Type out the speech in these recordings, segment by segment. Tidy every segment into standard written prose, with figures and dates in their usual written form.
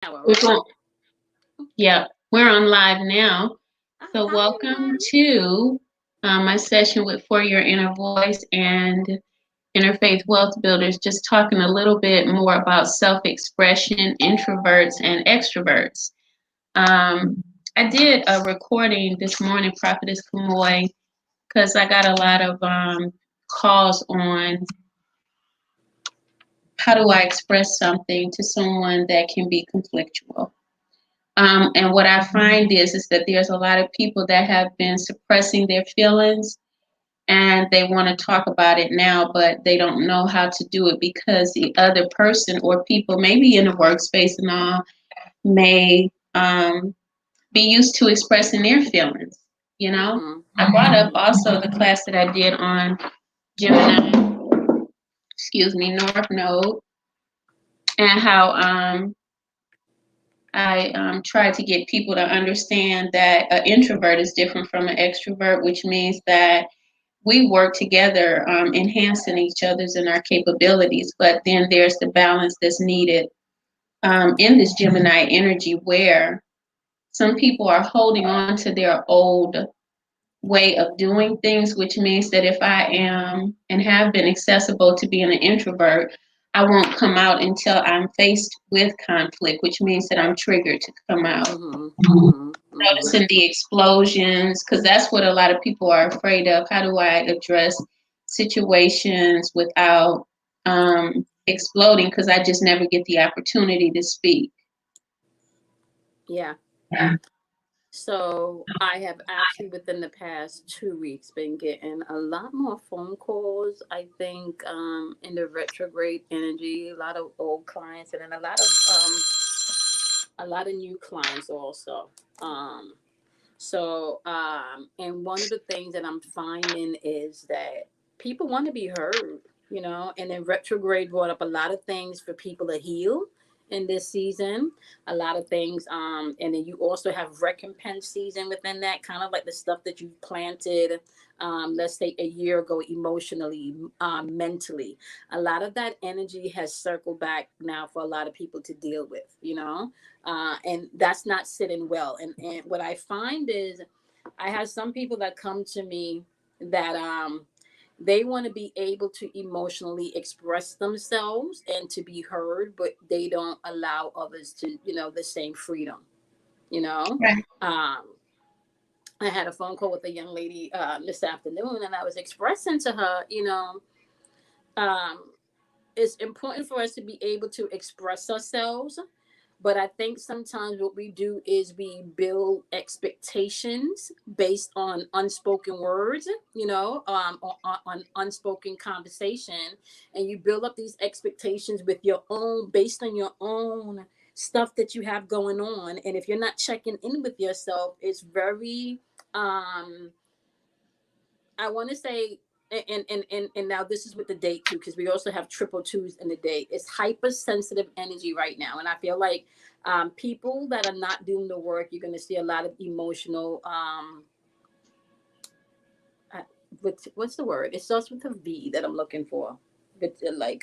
All We're right. going, yeah, we're on live now. So Hi, welcome everybody. to my session with For Your Inner Voice and Interfaith Wealth Builders, just talking a little bit more about self-expression, introverts and extroverts. I did a recording this morning, Prophetess Kamoy, because I got a lot of calls on how do I express something to someone that can be conflictual. And what I find is that there's a lot of people that have been suppressing their feelings and they want to talk about it now, but they don't know how to do it because the other person or people, maybe in the workspace and all, may be used to expressing their feelings. You know, Mm-hmm. I brought up Mm-hmm. also the class that I did on Gemini, excuse me, North Node, and how I try to get people to understand that an introvert is different from an extrovert, which means that we work together, enhancing each other's and our capabilities. But then there's the balance that's needed in this Gemini energy where some people are holding on to their old way of doing things, which means that if I am and have been accessible to being an introvert, I won't come out until I'm faced with conflict, which means that I'm triggered to come out. Mm-hmm. Mm-hmm. Mm-hmm. Noticing the explosions, because that's what a lot of people are afraid of. How do I address situations without exploding? Because I just never get the opportunity to speak. Yeah. So I have actually within the past 2 weeks been getting a lot more phone calls. I think in the retrograde energy, a lot of old clients and then a lot of new clients also. Um, and one of the things that I'm finding is that people want to be heard, and then retrograde brought up a lot of things for people to heal in this season, a lot of things. And then you also have recompense season within that, kind of like the stuff that you planted, let's say a year ago, emotionally, mentally. A lot of that energy has circled back now for a lot of people to deal with, and that's not sitting well. And what I find is I have some people that come to me that they want to be able to emotionally express themselves and to be heard, but they don't allow others to, the same freedom, you know. Right. Um, I had a phone call with a young lady this afternoon, and I was expressing to her, um, it's important for us to be able to express ourselves, but I think sometimes what we do is we build expectations based on unspoken words, on unspoken conversation. And you build up these expectations with your own, based on your own stuff that you have going on. And if you're not checking in with yourself, it's very, um, I want to say, and now this is with the date too, because we also have triple twos in the date. It's hypersensitive energy right now, and I feel like people that are not doing the work, you're going to see a lot of emotional. Uh, what's the word? It starts with a V that I'm looking for. But like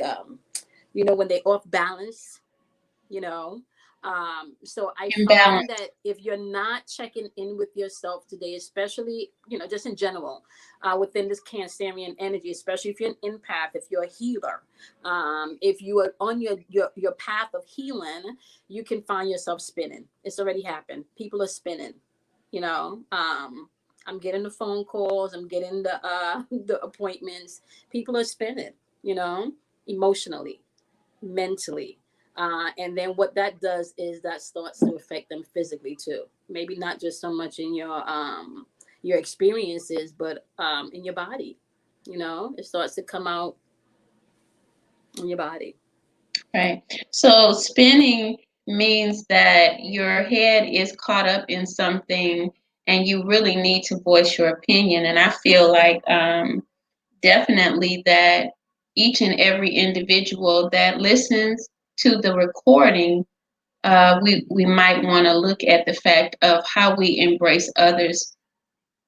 when they off balance, you know so I find Imbalance. that if you're not checking in with yourself today, especially just in general, within this cancerian energy, especially if you're an empath, if you're a healer, if you are on your path of healing, you can find yourself spinning. It's already happened. People are spinning, you know I'm getting the phone calls, I'm getting the the appointments. People are spinning, emotionally, mentally. And then what that does is that starts to affect them physically too. Maybe not just so much in your experiences, but in your body. It starts to come out in your body. Right. So spinning means that your head is caught up in something and you really need to voice your opinion. And I feel like definitely that each and every individual that listens to the recording, we might want to look at the fact of how we embrace others'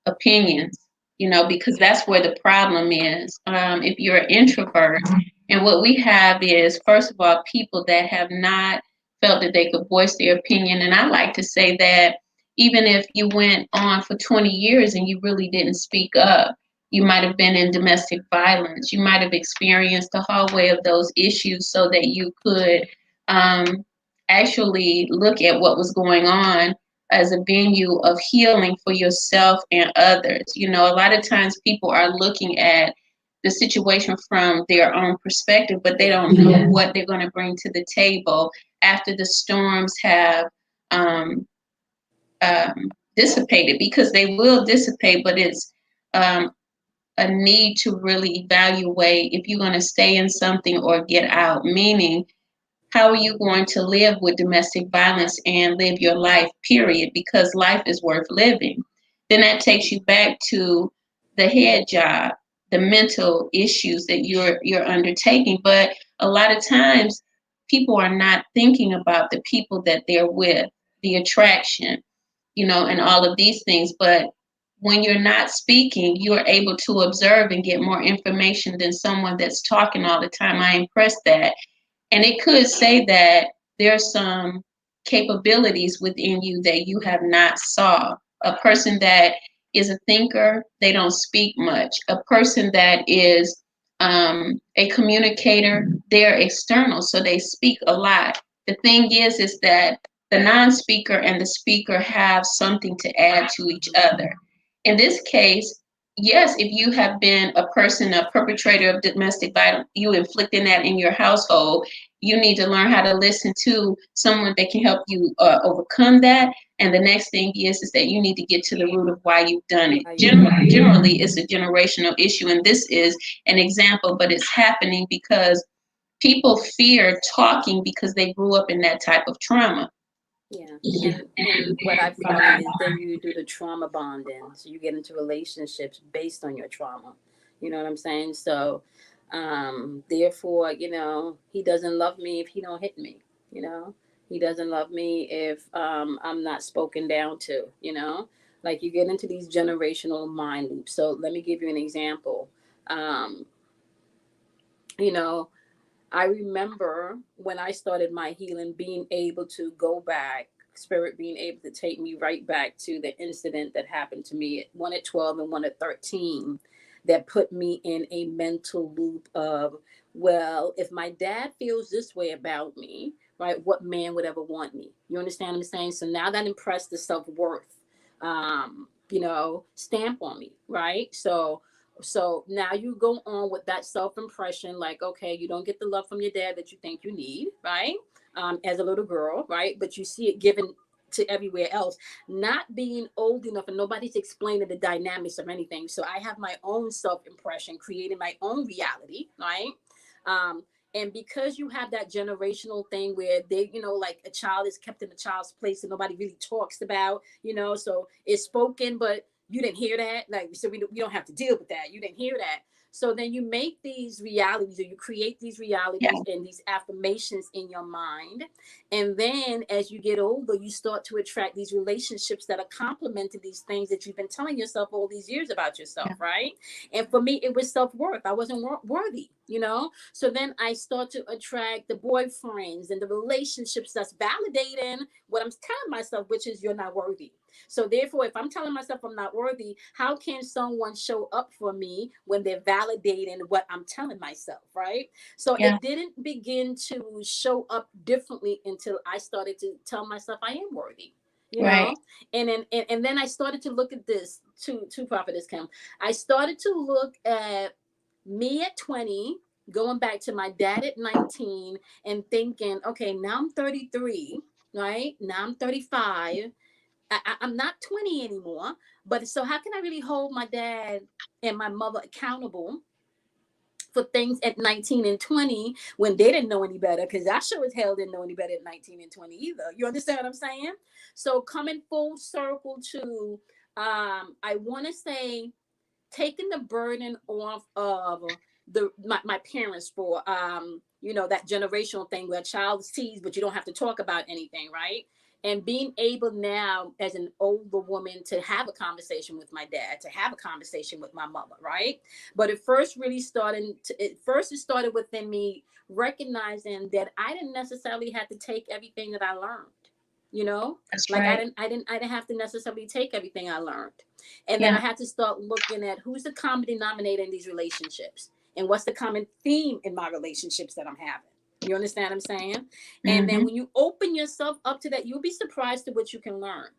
opinions, because that's where the problem is. If you're an introvert, and what we have is, first of all, people that have not felt that they could voice their opinion. And I like to say that even if you went on for 20 years and you really didn't speak up, you might have been in domestic violence. You might have experienced the hallway of those issues so that you could um, actually look at what was going on as a venue of healing for yourself and others. You know, a lot of times people are looking at the situation from their own perspective, but they Yeah. don't know what they're going to bring to the table after the storms have um, dissipated, because they will dissipate, but it's um, a need to really evaluate if you're going to stay in something or get out, meaning how are you going to live with domestic violence and live your life, period, because life is worth living. Then that takes you back to the head job, the mental issues that you're undertaking. But a lot of times people are not thinking about the people that they're with, the attraction, you know, and all of these things. But when you're not speaking, you're able to observe and get more information than someone that's talking all the time. I impress that. And it could say that there's some capabilities within you that you have not saw. A person that is a thinker, they don't speak much. A person that is a communicator, they're external, so they speak a lot. The thing is that the non-speaker and the speaker have something to add to each other. In this case, yes, if you have been a person, a perpetrator of domestic violence, you inflicting that in your household, you need to learn how to listen to someone that can help you overcome that. And the next thing is that you need to get to the root of why you've done it. Why you do it? Generally, it's a generational issue, and this is an example, but it's happening because people fear talking because they grew up in that type of trauma. Yeah. And what I find is then you do the trauma bonding. So you get into relationships based on your trauma. You know what I'm saying? So therefore, he doesn't love me if he don't hit me, you know. He doesn't love me if I'm not spoken down to, you know. Like you get into these generational mind loops. So let me give you an example. Um, you know, I remember when I started my healing, being able to go back, spirit being able to take me right back to the incident that happened to me, one at 12 and one at 13, that put me in a mental loop of, well, if my dad feels this way about me, right, what man would ever want me? You understand what I'm saying? So now that impressed the self worth, stamp on me, right? So now you go on with that self impression, like, okay, you don't get the love from your dad that you think you need, right? As a little girl, right? But you see it given to everywhere else, not being old enough and nobody's explaining the dynamics of anything. So I have my own self impression, creating my own reality, right? Um, and because you have that generational thing where they, like a child is kept in a child's place and nobody really talks about, so it's spoken, but you didn't hear that. Like, so we don't have to deal with that. You didn't hear that. So then you make these realities, or you create these Yeah, realities and these affirmations in your mind. And then as you get older, you start to attract these relationships that are complementing these things that you've been telling yourself all these years about yourself, yeah, right? And for me, it was self-worth. I wasn't worthy, So then I start to attract the boyfriends and the relationships that's validating what I'm telling myself, which is you're not worthy. So therefore, if I'm telling myself I'm not worthy, how can someone show up for me when they're validating what I'm telling myself, right? So yeah, it didn't begin to show up differently until I started to tell myself I am worthy. You right. know, and then I started to look at this to Prophetess Kim. I started to look at me at 20, going back to my dad at 19, and thinking, okay, now I'm 33, right? Now I'm 35. I'm not 20 anymore, but so how can I really hold my dad and my mother accountable for things at 19 and 20 when they didn't know any better? Because I sure as hell didn't know any better at 19 and 20 either. You understand what I'm saying? So coming full circle to, I want to say, taking the burden off of my parents for that generational thing where a child sees but you don't have to talk about anything, right? And being able now as an older woman to have a conversation with my dad, to have a conversation with my mother, right? But it first it started within me recognizing that I didn't necessarily have to take everything that I learned, you know, That's like right. I didn't have to necessarily take everything I learned. And then I Yeah. had to start looking at who's the common denominator in these relationships and what's the common theme in my relationships that I'm having. You understand what I'm saying? And then Mm-hmm. when you open yourself up to that, you'll be surprised to what you can learn.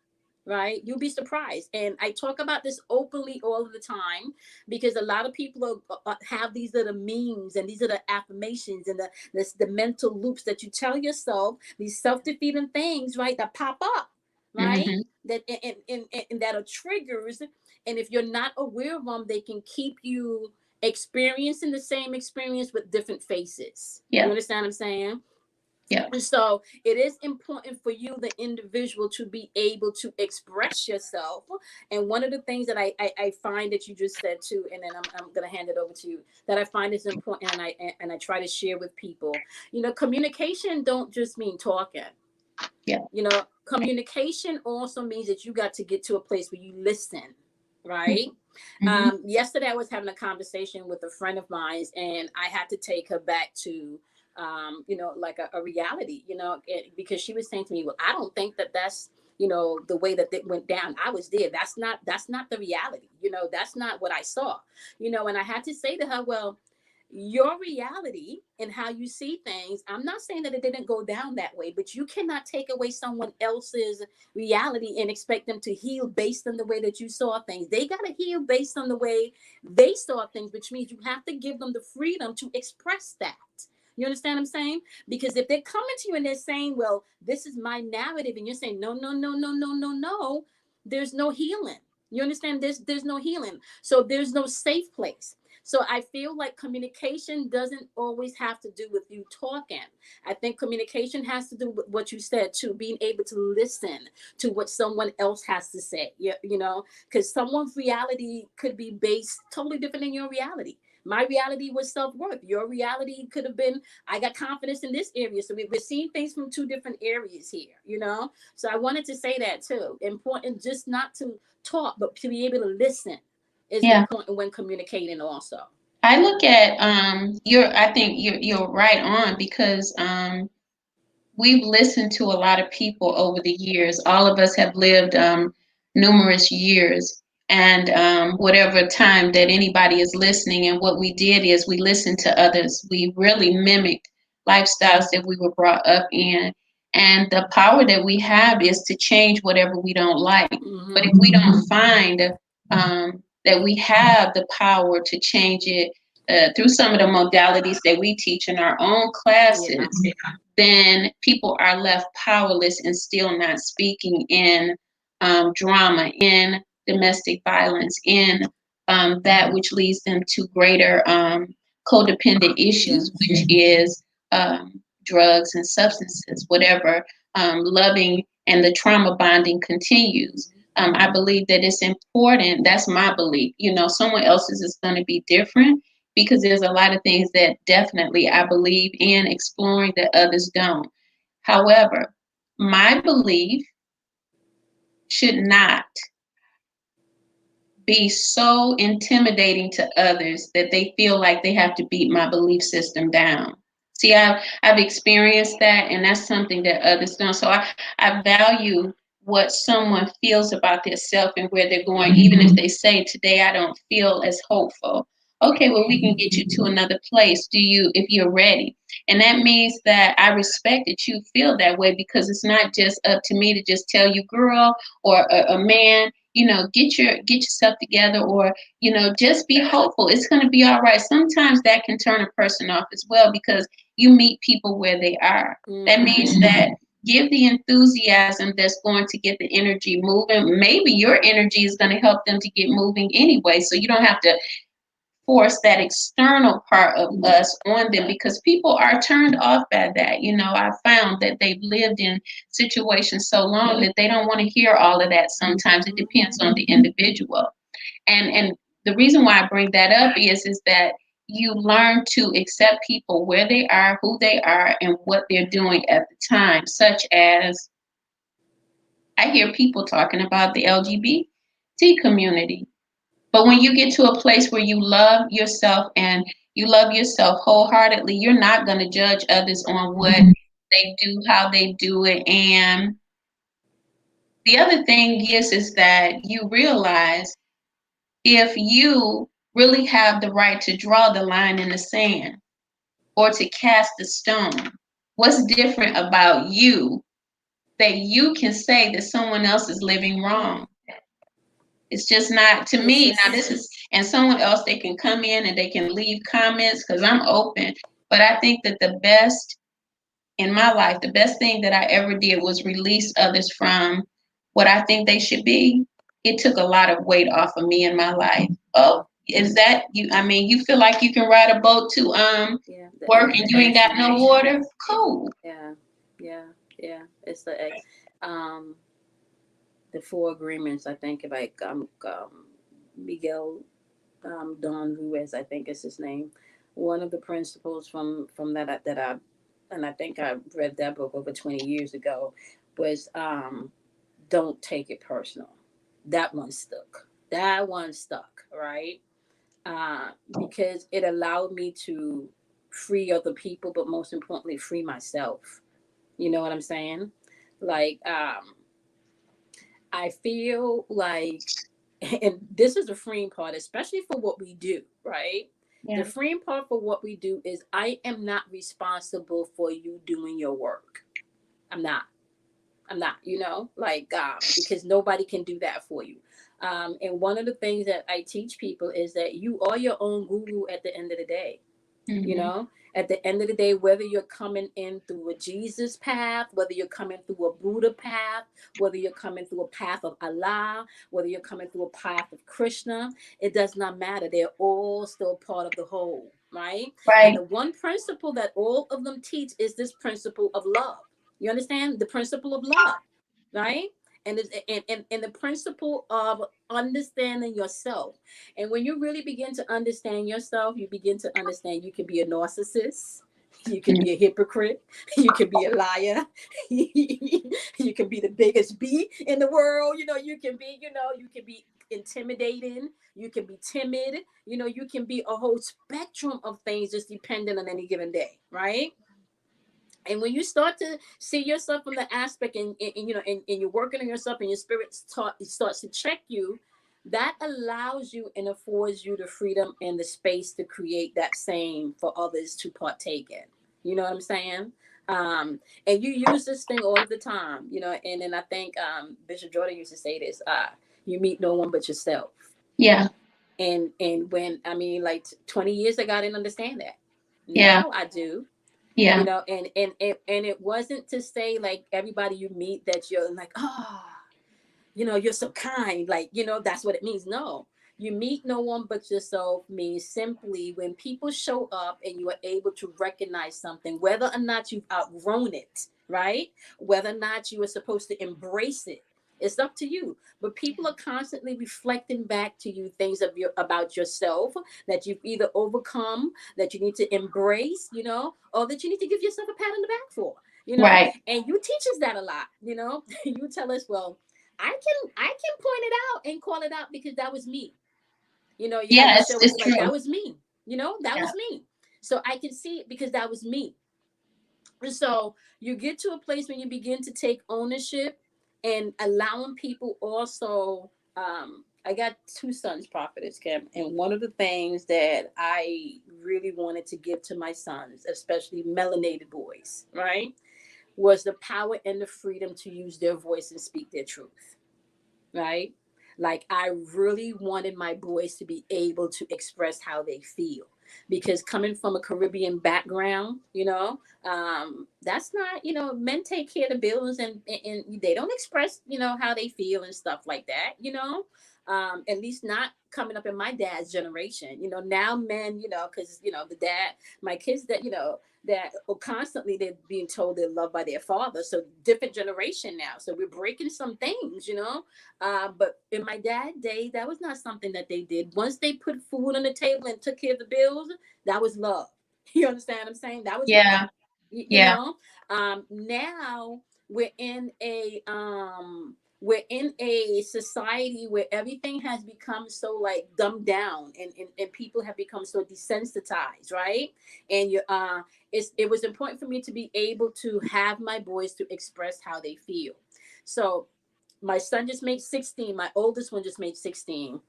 Right? You'll be surprised. And I talk about this openly all of the time because a lot of people have these little memes and these are the affirmations and the mental loops that you tell yourself, these self-defeating things, right, that pop up, right? Mm-hmm. That and that are triggers. And if you're not aware of them, they can keep you experiencing the same experience with different faces. You Yeah. understand what I'm saying? Yeah. So it is important for you, the individual, to be able to express yourself. And one of the things that I find that you just said too, and then I'm going to hand it over to you, that I find is important, and I try to share with people. You know, communication don't just mean talking. Yeah. You know, communication also means that you got to get to a place where you listen, right? Mm-hmm. Yesterday I was having a conversation with a friend of mine, and I had to take her back to, you know, like a reality, you know, because she was saying to me, well, I don't think that that's, you know, the way that it went down. I was there. That's not the reality. You know, that's not what I saw, you know, and I had to say to her, well, your reality and how you see things, I'm not saying that it didn't go down that way, but you cannot take away someone else's reality and expect them to heal based on the way that you saw things. They got to heal based on the way they saw things, which means you have to give them the freedom to express that. You understand what I'm saying? Because if they're coming to you and they're saying, well, this is my narrative, and you're saying, no, no, no, no, no, no, no, there's no healing. You understand? There's no healing. So there's no safe place. So I feel like communication doesn't always have to do with you talking. I think communication has to do with what you said too, being able to listen to what someone else has to say. You know, because someone's reality could be based totally different than your reality. My reality was self-worth. Your reality could have been, I got confidence in this area. So we're seeing things from two different areas here, you know? So I wanted to say that too. Important just not to talk, but to be able to listen is Yeah. important when communicating also. I look at I think you're right on because we've listened to a lot of people over the years. All of us have lived numerous years, and whatever time that anybody is listening, and what we did is we listened to others. We really mimicked lifestyles that we were brought up in. And the power that we have is to change whatever we don't like. But if Mm-hmm. we don't find that we have the power to change it through some of the modalities that we teach in our own Yeah. classes, then people are left powerless and still not speaking in drama, in domestic violence, in that which leads them to greater codependent issues, Yes. which is drugs and substances, whatever. Loving and the trauma bonding continues. I believe that it's important. That's my belief. You know, someone else's is going to be different because there's a lot of things that definitely I believe in exploring that others don't. However, my belief should not be so intimidating to others that they feel like they have to beat my belief system down. See, I've experienced that, and that's something that others don't. So I value what someone feels about their self and where they're going, even if they say, today I don't feel as hopeful. Okay, well, we can get you to another place. If you're ready? And that means that I respect that you feel that way, because it's not just up to me to just tell you, girl, or a man, get yourself together, or just be hopeful, it's going to be all right. Sometimes that can turn a person off as well, because you meet people where they are. That Mm-hmm. means that give the enthusiasm that's going to get the energy moving. Maybe your energy is going to help them to get moving anyway, so you don't have to force that external part of us on them, because people are turned off by that. I found that they've lived in situations so long that they don't want to hear all of that. Sometimes it depends on the individual. And the reason why I bring that up is that you learn to accept people where they are, who they are, and what they're doing at the time, such as I hear people talking about the LGBT community. But when you get to a place where you love yourself and you love yourself wholeheartedly, you're not going to judge others on what they do, how they do it. And the other thing is that you realize if you really have the right to draw the line in the sand or to cast the stone, what's different about you that you can say that someone else is living wrong? It's just not to It's me. Now, just this is, and someone else, they can come in and they can leave comments because I'm open. But I think that the best in my life, the best thing that I ever did was release others from what I think they should be. It took a lot of weight off of me in my life. Oh, is that you? I mean, you feel like you can ride a boat to yeah, the work and you ain't got no extroversion. water? Cool. Yeah, yeah, yeah. It's um the four agreements. I think like Miguel Don Ruiz, I think is his name. One of the principles from that I and I think I read that book over 20 years ago was don't take it personal. That one stuck. That one stuck, right? Because it allowed me to free other people, but most importantly, free myself. You know what I'm saying? Like, I feel like, and this is the freeing part, especially for what we do, right? The Yeah. freeing part for what we do is I am not responsible for you doing your work. I'm not. I'm not, like, because nobody can do that for you. And one of the things that I teach people is that you are your own guru at the end of the day. you Hmm. know at the end of the day, whether you're coming in through a Jesus path, whether you're coming through a Buddha path, whether you're coming through a path of Allah, whether you're coming through a path of Krishna, it does not matter. They're all still part of the whole, right? And Right. the one principle that all of them teach is this principle of love. You understand the principle of love, right? And the principle of understanding yourself. And when you really begin to understand yourself, you begin to understand you can be a narcissist, you can Mhm. be a hypocrite, you can be a liar, you can be the biggest bee in the world. You can be intimidating, you can be timid, you can be a whole spectrum of things just depending on any given day, right? And when you start to see yourself from the aspect and you're working on yourself and your spirit starts to check you, that allows you and affords you the freedom and the space to create that same for others to partake in. You know what I'm saying? And you use this thing all of the time, and then I think Bishop Jordan used to say this, you meet no one but yourself. Yeah. And when I mean, like, 20 years ago, I didn't understand that. Yeah. Now I do. Yeah. And it wasn't to say like everybody you meet that you're like, oh, you're so kind, like, that's what it means. No, you meet no one but yourself means simply when people show up and you are able to recognize something, whether or not you've outgrown it, right? Whether or not you are supposed to embrace it, it's up to you. But people are constantly reflecting back to you things about yourself that you've either overcome, that you need to embrace, or that you need to give yourself a pat on the back for, Right. and you teach us that a lot. You tell us, well, I can point it out and call it out because that was me. How Yeah, you it's, show us it's like that true. was me. That Yeah. was me. So I can see it because that was me. And so you get to a place when you begin to take ownership and allowing people also. I got two sons, Prophetess Kim, and one of the things that I really wanted to give to my sons, especially melanated boys, right, was the power and the freedom to use their voice and speak their truth, right? Like, I really wanted my boys to be able to express how they feel because coming from a Caribbean background, that's not, men take care of the bills and they don't express, how they feel and stuff like that, at least not coming up in my dad's generation. Now men, because, the dad, my kids that constantly they're being told they're loved by their father. So different generation now. So we're breaking some things, but in my dad day, that was not something that they did. Once they put food on the table and took care of the bills, that was love. You understand what I'm saying? That was love. Yeah. You Yeah. know. Now we're in a we're in a society where everything has become so like dumbed down, and people have become so desensitized, right? And it was important for me to be able to have my boys to express how they feel. So my son just made 16. My oldest one just made 16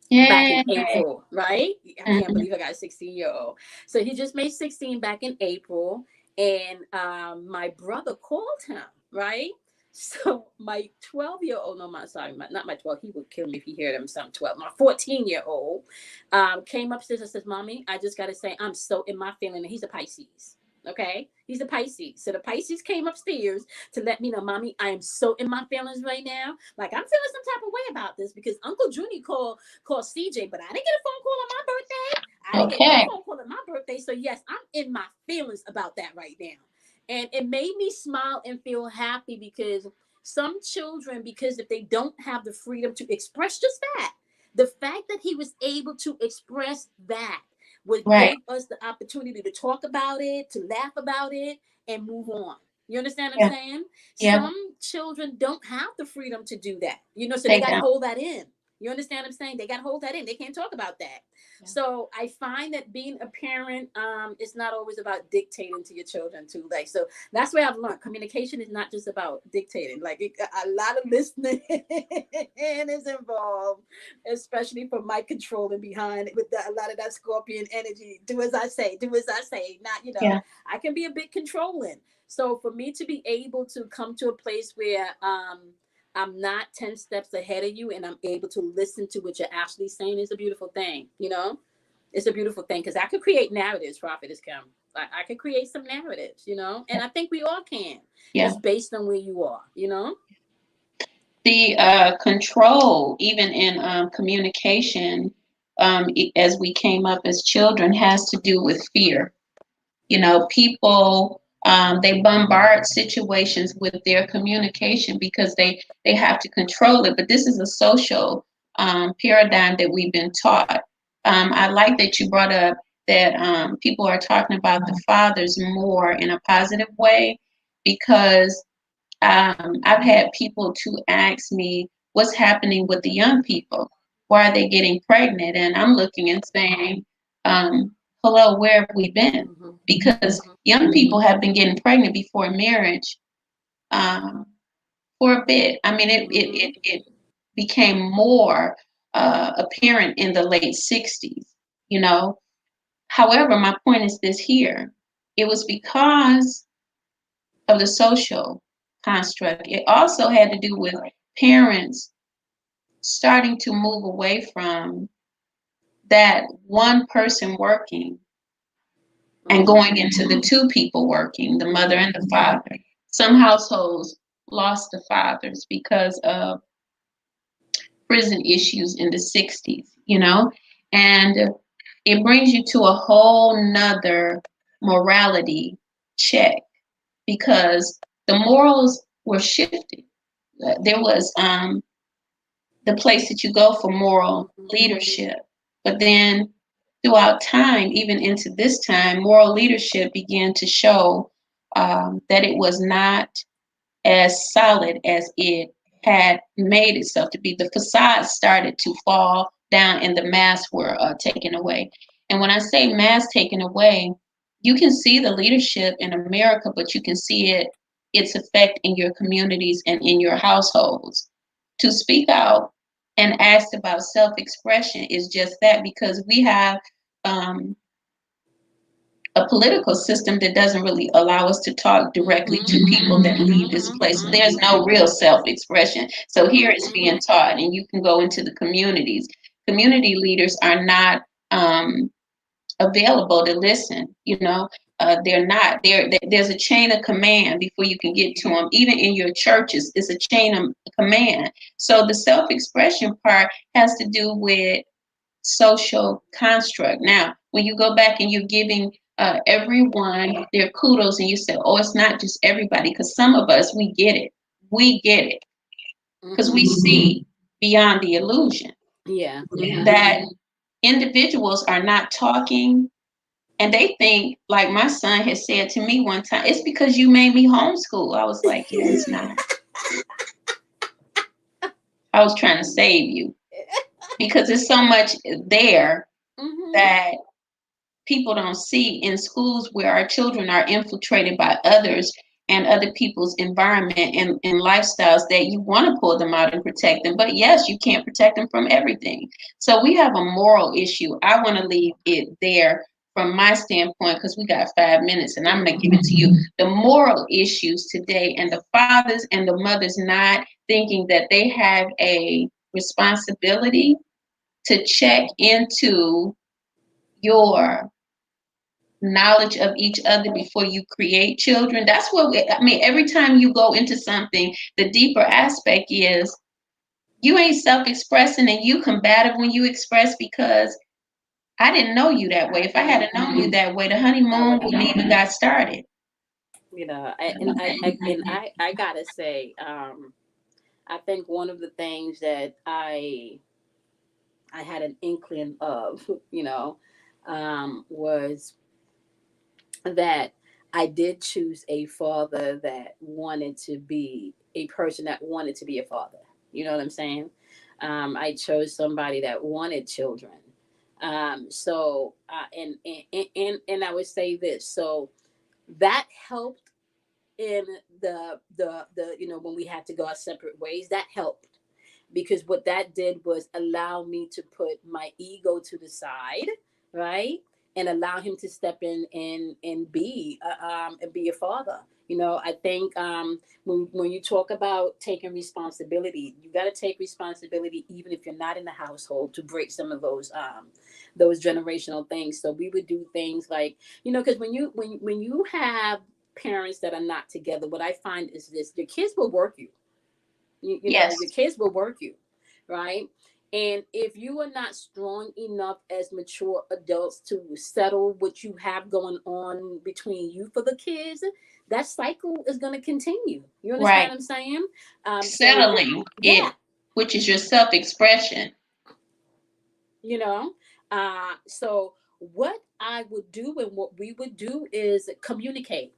back in Yay. April, right? I can't Mhm. believe I got a 16-year-old. So he just made 16 back in April. And my brother called him, right? So my 12-year-old, no, not my 12, he would kill me if he heard him, some 12. My 14-year-old came upstairs and says, Mommy, I just got to say, I'm so in my feeling. And he's a Pisces. Okay. He's a Pisces. So the Pisces came upstairs to let me know, Mommy, I am so in my feelings right now. Like I'm feeling some type of way about this because Uncle Junie called CJ, but I didn't get a phone call on my birthday. I didn't get no Okay. phone call on my birthday. So yes, I'm in my feelings about that right now. And it made me smile and feel happy because some children, because if they don't have the freedom to express just that, the fact that he was able to express that what Right. gave us the opportunity to talk about it, to laugh about it, and move on. You understand what I'm Yeah. saying? Yeah. Some children don't have the freedom to do that, so they They got to don't. hold that in. You understand what I'm saying? They got to hold that in. They can't talk about that. Yeah. So I find that being a parent, is not always about dictating to your children too. Like, so that's where I've learned communication is not just about dictating. Like a lot of listening is involved, especially for my controlling behind with a lot of that Scorpion energy. Do as I say. Do as I say. Not, Yeah. I can be a bit controlling. So for me to be able to come to a place where I'm not 10 steps ahead of you and I'm able to listen to what you're actually saying is a beautiful thing. It's a beautiful thing because I could create narratives, Prophet has come. I could create some narratives, and I think we all can, Yeah. just based on where you are. The control, even in communication, as we came up as children, has to do with fear. People, they bombard situations with their communication because they have to control it. But this is a social paradigm that we've been taught. I like that you brought up that people are talking about the fathers more in a positive way because I've had people to ask me what's happening with the young people. Why are they getting pregnant? And I'm looking and saying, hello, where have we been? Mm-hmm. Because Mm-hmm. young people have been getting pregnant before marriage um, for a bit. I mean, Mm-hmm. it became more apparent in the late 60s, you know. However, my point is this here. It was because of the social construct. It also had to do with parents starting to move away from that one person working and Mm-hmm. going into the two people working, the mother Mm-hmm. and the father. Some households lost the fathers because of prison issues in the 60s, and it brings you to a whole nother morality check because the morals were shifted. There was the place that you go for moral leadership. But then throughout time, even into this time, moral leadership began to show that it was not as solid as it had made itself to be. The facade started to fall down and the masks were taken away. And when I say masks taken away, you can see the leadership in America, but you can see its effect in your communities and in your households. To speak out and ask about self-expression is just that because we have um, a political system that doesn't really allow us to talk directly Mm-hmm. to people that leave this place. So there's no real self-expression. So here it's Mm-hmm. being taught, and you can go into the communities. Community leaders are not available to listen. They're not. There's a chain of command before you can get to them. Even in your churches, it's a chain of command. So the self-expression part has to do with social construct. Now, when you go back and you're giving everyone their kudos and you say, oh, it's not just everybody, because some of us, we get it. We get it because Mm-hmm. we see beyond the illusion Yeah. Mm-hmm. that individuals are not talking and they think, like my son has said to me one time, it's because you made me homeschool. I was like, yeah, it's not. I was trying to save you because there's so much there Mm-hmm. that people don't see in schools where our children are infiltrated by others and other people's environment and lifestyles that you want to pull them out and protect them. But yes, you can't protect them from everything. So we have a moral issue. I want to leave it there from my standpoint because we got 5 minutes and I'm going to give it to you. The moral issues today and the fathers and the mothers not thinking that they have a responsibility to check into your knowledge of each other before you create children. That's what I mean. Every time you go into something, the deeper aspect is you ain't self-expressing and you combative when you express because I didn't know you that way. If I had known you that way, the That honeymoon would have wouldn't been, even got started. I gotta say, I think one of the things that I had an inkling of, was that I did choose a father that wanted to be a person that wanted to be a father. You know what I'm saying? I chose somebody that wanted children. And I would say this. So that helped in the when we had to go our separate ways. That helped because what that did was allow me to put my ego to the side, right, and allow him to step in and be a father. I think when you talk about taking responsibility, you got to take responsibility even if you're not in the household to break some of those generational things. So we would do things like, because when you have parents that are not together, what I find is this: your kids will work you. Your Yes, kids will work you, right? And if you are not strong enough as mature adults to settle what you have going on between you for the kids, that cycle is going to continue. You understand right. what I'm saying? Settling Yeah, it, which is your self-expression. you know. So what I would do and what we would do is communicate.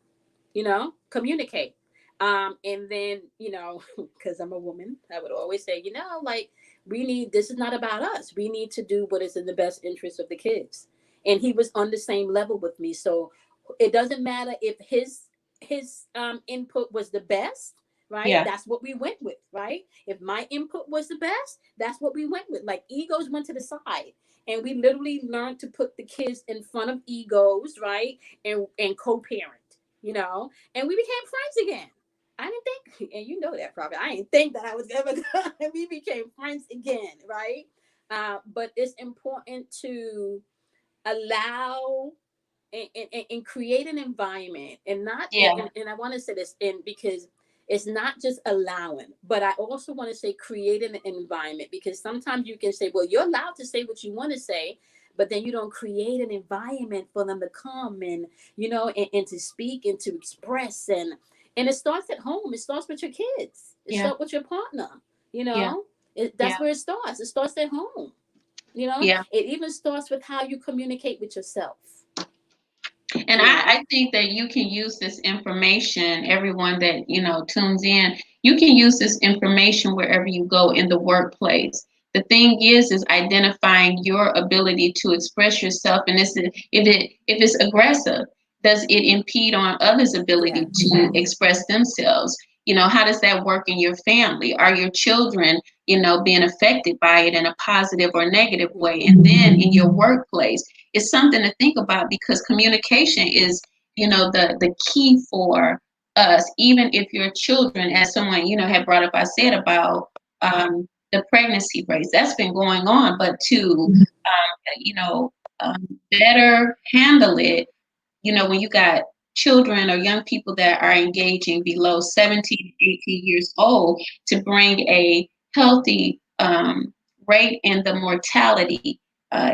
Communicate. And then, because I'm a woman, I would always say, like, this is not about us. We need to do what is in the best interest of the kids. And he was on the same level with me. So it doesn't matter if his input was the best, right? Yeah, That's what we went with, right? If my input was the best, that's what we went with. Like, egos went to the side. And we literally learned to put the kids in front of egos, right? And co-parent, and we became friends again. I didn't think, and you know that probably. I didn't think that I was ever gonna. We became friends again, right? But it's important to allow and create an environment, and not. yeah, And I want to say this, and because it's not just allowing, but I also want to say creating an environment, because sometimes you can say, well, you're allowed to say what you want to say, but then you don't create an environment for them to come and to speak and to express, and it starts at home. It starts with your kids. It yeah, starts with your partner. You yeah, know, that's yeah, where it starts. It starts at home. yeah. It even starts with how you communicate with yourself. And You know, I think that you can use this information, everyone that, tunes in, you can use this information wherever you go in the workplace. The thing is identifying your ability to express yourself. And if it's aggressive, does it impede on others' yeah, ability to express themselves? How does that work in your family? Are your children, being affected by it in a positive or negative way? And then in your workplace, it's something to think about because communication is, the key for us. Even if your children, as someone, had brought up, I said about the pregnancy rates, that's been going on, but to, you know, better handle it, when you got children or young people that are engaging below 17, 18 years old, to bring a healthy rate in the mortality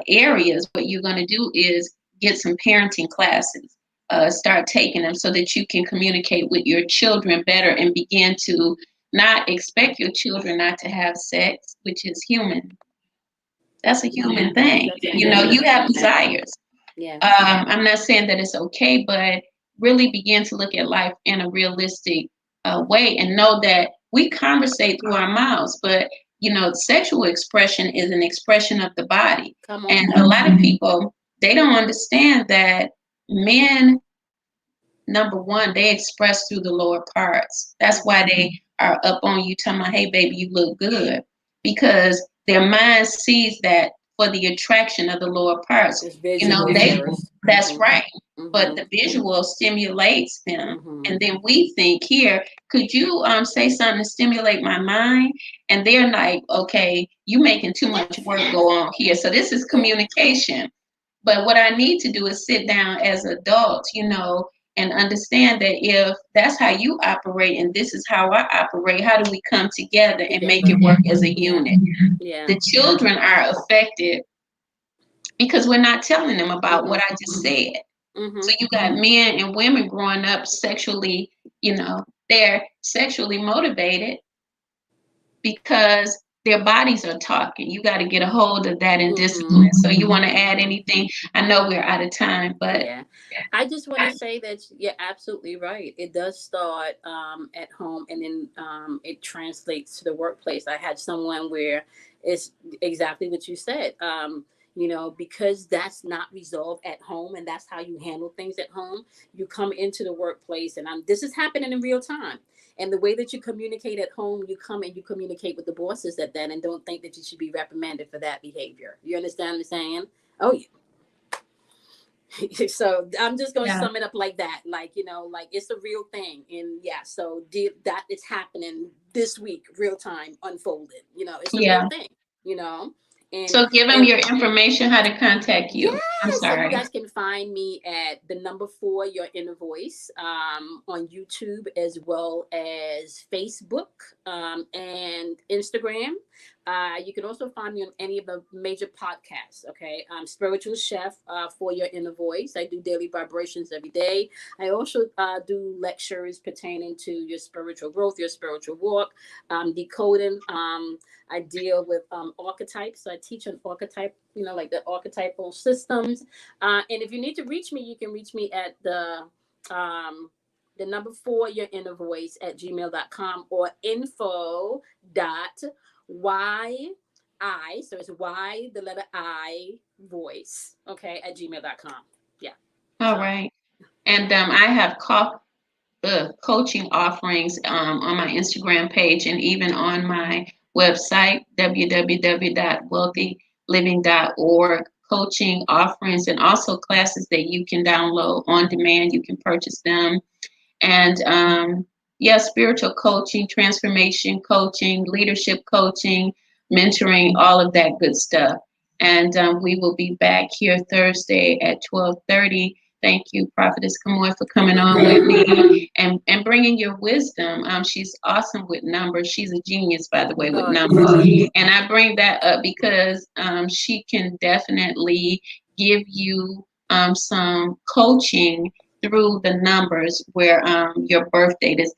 areas, what you're going to do is get some parenting classes, start taking them so that you can communicate with your children better and begin to not expect your children not to have sex, which is human. That's a human thing. that's a human You thing. have desires. Yeah. I'm not saying that it's okay, but really begin to look at life in a realistic way and know that we conversate through our mouths, but sexual expression is an expression of the body. Come And on. a lot of people, they don't understand that men, number one, they express through the lower parts. That's why Mm-hmm. they are up on you talking about, hey, baby, you look good. Because their mind sees that for the attraction of the lower parts. It's visual They first. that's Mm-hmm. right. But Mm-hmm. the visual stimulates them. Mm-hmm. And then we think here, could you say something to stimulate my mind? And they're like, okay, you making too much work go on here. So this is Yeah. communication. But what I need to do is sit down as adults, and understand that if that's how you operate and this is how I operate, how do we come together and make Together. it work as a Yeah. unit? Yeah. The children are affected because we're not telling them about Mm-hmm. what I just said. Mm-hmm. So you got men and women growing up sexually, they're sexually motivated because their bodies are talking. You got to get a hold of that and Mm-hmm. discipline. So you want to add Mm-hmm. anything? I know we're out of time, but Yeah, I just want to say that you're absolutely right. It does start at home, and then it translates to the workplace. I had someone where it's exactly what you said. Because that's not resolved at home, and that's how you handle things at home. You come into the workplace, and this is happening in real time. And the way that you communicate at home, you come and you communicate with the bosses at that, and don't think that you should be reprimanded for that behavior. You understand what I'm saying? Oh, so I'm just going to yeah, sum it up like that, like it's a real thing. And yeah, so that is happening this week, real time unfolded. It's a real yeah. thing. you know and So give them and your information, how to contact yeah, you. I'm so you sorry. guys can find me at the number 4 your inner voice, on YouTube, as well as Facebook, and Instagram. You can also find me on any of the major podcasts. Okay, Spiritual Chef, for your inner voice. I do daily vibrations every day. I also do lectures pertaining to your spiritual growth, your spiritual walk, decoding. I deal with archetypes. So I teach an archetype, like the archetypal systems. And if you need to reach me, you can reach me at the number 4 your inner voice at gmail.com, or info dot y I, so it's y the letter I voice, okay, at gmail.com. Yeah. All So right. And I have coaching offerings on my Instagram page and even on my website, www.wealthyliving.org. Coaching offerings and also classes that you can download on demand. You can purchase them. And yeah, spiritual coaching, transformation coaching, leadership coaching, mentoring, all of that good stuff. And we will be back here Thursday at 12:30. Thank you, Prophetess Kamoy, for coming on with me and bringing your wisdom. She's awesome with numbers. She's a genius, by the way, with oh numbers. yeah. And I bring that up because she can definitely give you some coaching through the numbers where your birth date is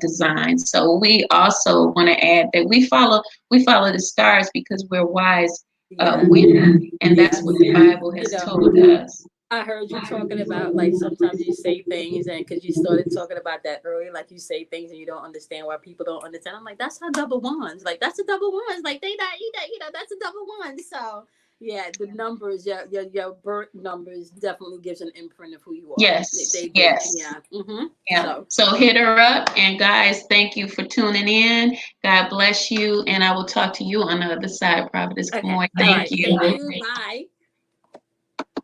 designed. So we also want to add that we follow the stars because we're wise Yeah. women, and that's what Yes. the Bible you has know told us. I heard you talking about, like, sometimes you say things, and because you started talking about that earlier, like you say things and you don't understand why people don't understand. I'm like, that's how double ones. Like, that's a double ones. Like, they not, that's a double one. So yeah, the numbers, your birth numbers definitely gives an imprint of who you are. Yes, They do. yes. Yeah. Mm-hmm. Yeah. So So hit her up. And guys, thank you for tuning in. God bless you. And I will talk to you on the other side, Prophetess okay. Kamoy. All Thank right. Thank you. you. Bye.